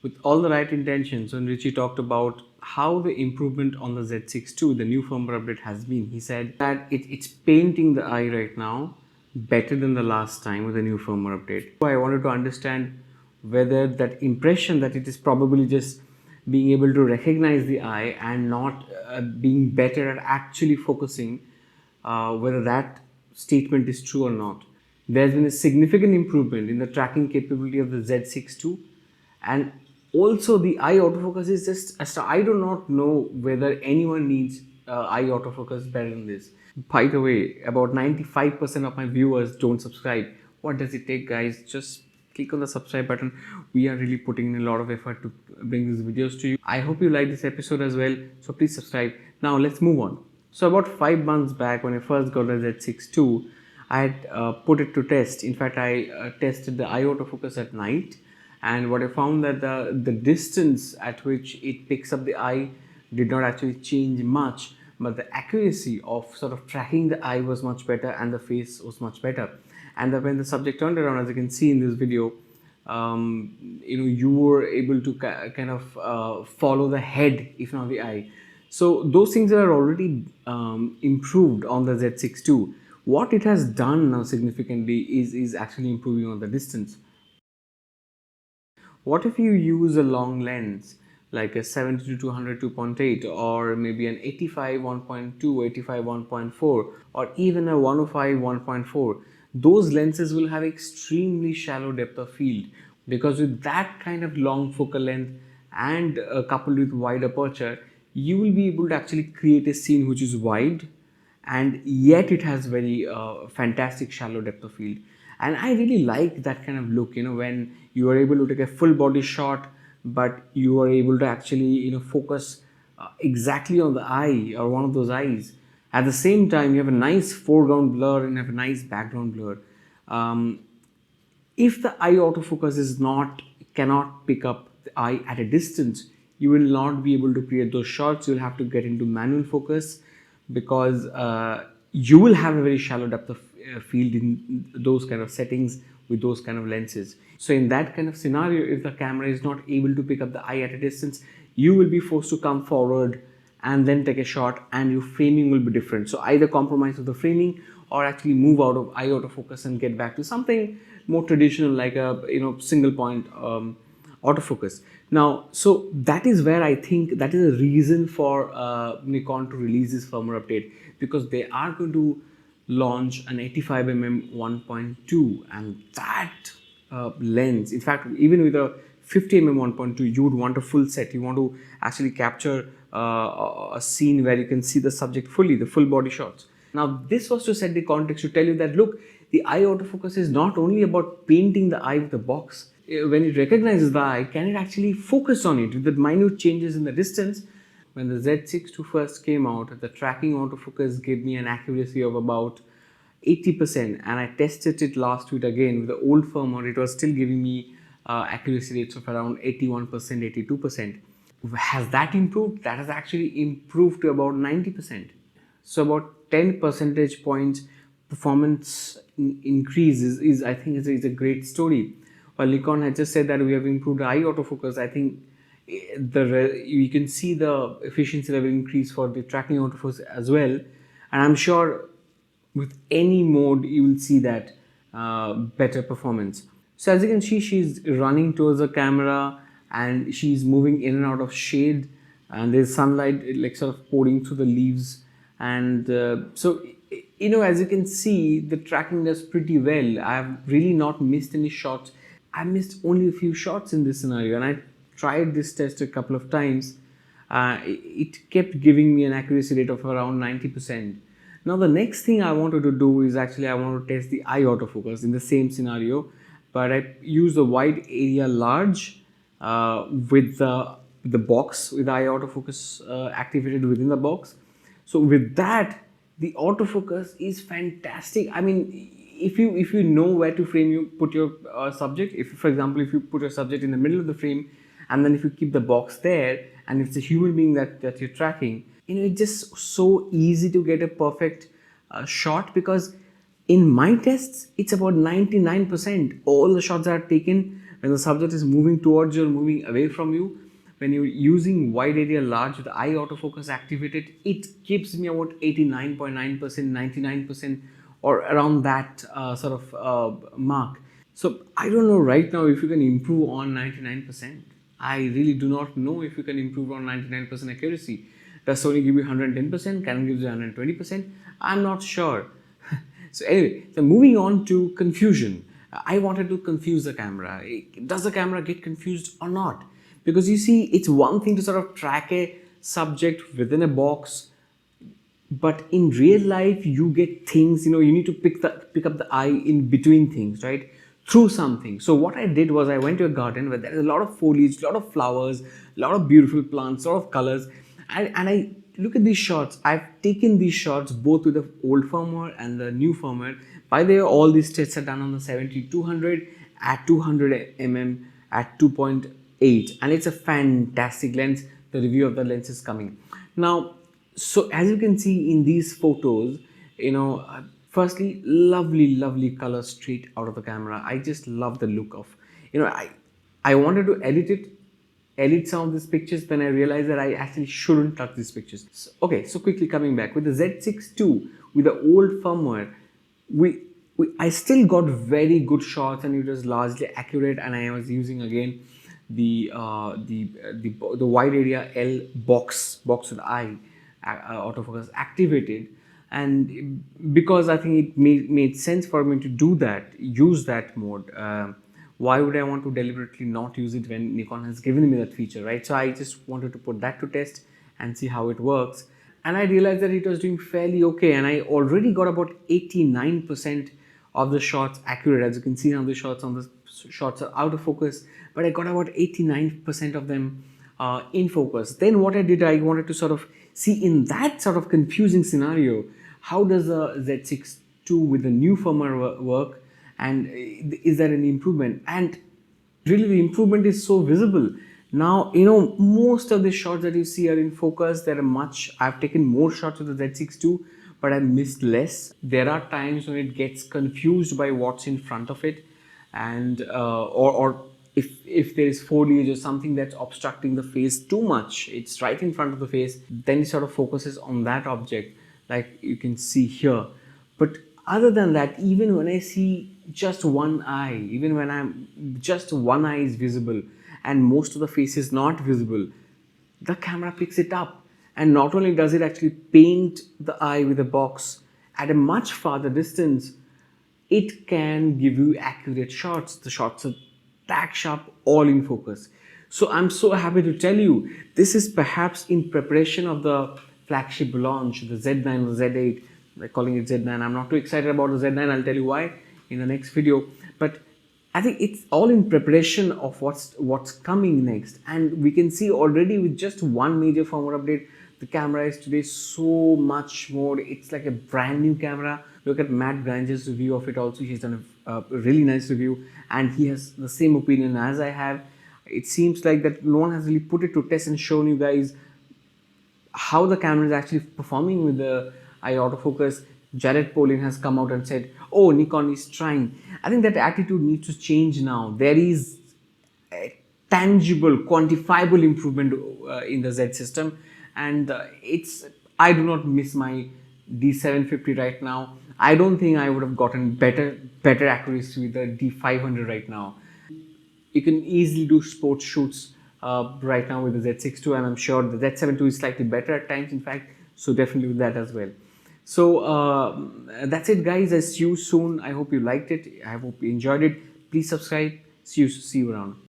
with all the right intentions, when Richie talked about how the improvement on the Z6II, the new firmware update, has been. He said that it's painting the eye right now better than the last time with the new firmware update. So I wanted to understand whether that impression that it is probably just being able to recognize the eye and not being better at actually focusing, whether that statement is true or not. There's been a significant improvement in the tracking capability of the Z6II, and also the eye autofocus is just I do not know whether anyone needs eye autofocus better than this. By the way, about 95% of my viewers don't subscribe. What does it take, guys? Just click on the subscribe button. We are really putting in a lot of effort to bring these videos to you. I hope you like this episode as well, so please subscribe. Now let's move on. So about 5 months back, when I first got the Z6II, I had put it to test. In fact, I tested the eye autofocus at night, and what I found that the distance at which it picks up the eye did not actually change much, but the accuracy of sort of tracking the eye was much better and the face was much better. And when the subject turned around, as you can see in this video, you were able to kind of follow the head, if not the eye. So those things are already improved on the Z6II. What it has done now significantly is actually improving on the distance. What if you use a long lens like a 70-200 2.8, or maybe an 85 1.2, 85 1.4, or even a 105 1.4? Those lenses will have extremely shallow depth of field, because with that kind of long focal length and coupled with wide aperture, you will be able to actually create a scene which is wide and yet it has very fantastic shallow depth of field. And I really like that kind of look, when you are able to take a full body shot, but you are able to actually focus exactly on the eye or one of those eyes. At the same time, you have a nice foreground blur and have a nice background blur. If the eye autofocus cannot pick up the eye at a distance, you will not be able to create those shots. You'll have to get into manual focus, because you will have a very shallow depth of field in those kind of settings with those kind of lenses. So in that kind of scenario, if the camera is not able to pick up the eye at a distance, you will be forced to come forward and then take a shot, and your framing will be different. So either compromise with the framing or actually move out of eye autofocus and get back to something more traditional like a single point autofocus. Now, so that is where I think that is a reason for Nikon to release this firmware update, because they are going to launch an 85mm 1.2, and that lens, in fact, even with a 50mm 1.2, you would want a full set. You want to actually capture a scene where you can see the subject fully, the full body shots. Now, this was to set the context, to tell you that, look, the eye autofocus is not only about painting the eye with the box. When it recognizes the eye, can it actually focus on it with the minute changes in the distance? When the Z6II first came out, the tracking autofocus gave me an accuracy of about 80%, and I tested it last week again with the old firmware. It was still giving me accuracy rates of around 81%, 82%. Has that improved? That has actually improved to about 90%. So about 10 percentage points performance increase is I think is a great story. While Nikon had just said that we have improved eye autofocus, I think you can see the efficiency level increase for the tracking autofocus as well. And I'm sure with any mode you will see that better performance. So as you can see, she's running towards the camera and she's moving in and out of shade, and there's sunlight like sort of pouring through the leaves. And so as you can see, the tracking does pretty well. I have really not missed any shots. I missed only a few shots in this scenario, and I tried this test a couple of times. It kept giving me an accuracy rate of around 90%. Now the next thing I wanted to do is actually I want to test the eye autofocus in the same scenario, but I use the wide area large with the box, with the eye autofocus activated within the box. So with that, the autofocus is fantastic. I mean, if you know where to frame, you put your subject. If, for example, if you put your subject in the middle of the frame, and then if you keep the box there, and it's a human being that you're tracking, it's just so easy to get a perfect shot, because in my tests, it's about 99%. All the shots are taken when the subject is moving towards you or moving away from you, when you're using wide area large with eye autofocus activated, it gives me about 89.9%, 99%, or around that sort of mark. So I don't know right now if you can improve on 99%. I really do not know if you can improve on 99% accuracy. Does Sony give you 110%? Canon gives you 120%? I'm not sure. So anyway, so moving on to confusion. I wanted to confuse the camera. Does the camera get confused or not? Because you see, it's one thing to sort of track a subject within a box, but in real life you get things, you need to pick up the eye in between things, right, through something. So what I did was I went to a garden where there is a lot of foliage, a lot of flowers, a lot of beautiful plants, a lot of colors, and I look at these shots. I've taken these shots both with the old firmware and the new firmware. By the way, all these tests are done on the 70-200 at 200 mm at 2.8, and it's a fantastic lens. The review of the lens is coming now. So as you can see in these photos, firstly, lovely color straight out of the camera. I just love the look of, I wanted to edit some of these pictures, then I realized that I actually shouldn't touch these pictures. So quickly coming back with the Z6II with the old firmware, I still got very good shots and it was largely accurate, and I was using again the wide area L box with eye autofocus activated. And because I think it made sense for me to do that, use that mode, why would I want to deliberately not use it when Nikon has given me that feature, right? So I just wanted to put that to test and see how it works, and I realized that it was doing fairly okay, and I already got about 89% of the shots accurate. As you can see now, the shots are out of focus, but I got about 89% of them in focus. Then what I did, I wanted to sort of see in that sort of confusing scenario, how does the Z6II with the new firmware work, and is there any improvement? And really the improvement is so visible. Now, most of the shots that you see are in focus. I've taken more shots with the Z6II, but I missed less. There are times when it gets confused by what's in front of it, and or if there is foliage or something that's obstructing the face too much, it's right in front of the face, then it sort of focuses on that object, like you can see here. But other than that, even when I see just one eye, even when just one eye is visible and most of the face is not visible, the camera picks it up. And not only does it actually paint the eye with a box at a much farther distance, it can give you accurate shots. The shots are tack sharp, all in focus. So I'm so happy to tell you, this is perhaps in preparation of the flagship launch, the Z9 or Z8. They're calling it Z9. I'm not too excited about the Z9. I'll tell you why in the next video. But I think it's all in preparation of what's coming next. And we can see already with just one major firmware update, the camera is today so much more. It's like a brand new camera. Look at Matt Granger's review of it also. He's done a really nice review, and he has the same opinion as I have. It seems like that no one has really put it to test and shown you guys how the camera is actually performing with the eye autofocus. Jared Polin has come out and said, oh, Nikon is trying. I think that attitude needs to change now. There is a tangible, quantifiable improvement in the Z system, and I do not miss my D750 right now. I don't think I would have gotten better accuracy with the D500 right now. You can easily do sports shoots right now with the Z6II, and I'm sure the Z7II is slightly better at times, in fact, so definitely with that as well. So that's it, guys. I'll see you soon. I hope you liked it. I hope you enjoyed it. Please subscribe. See you around.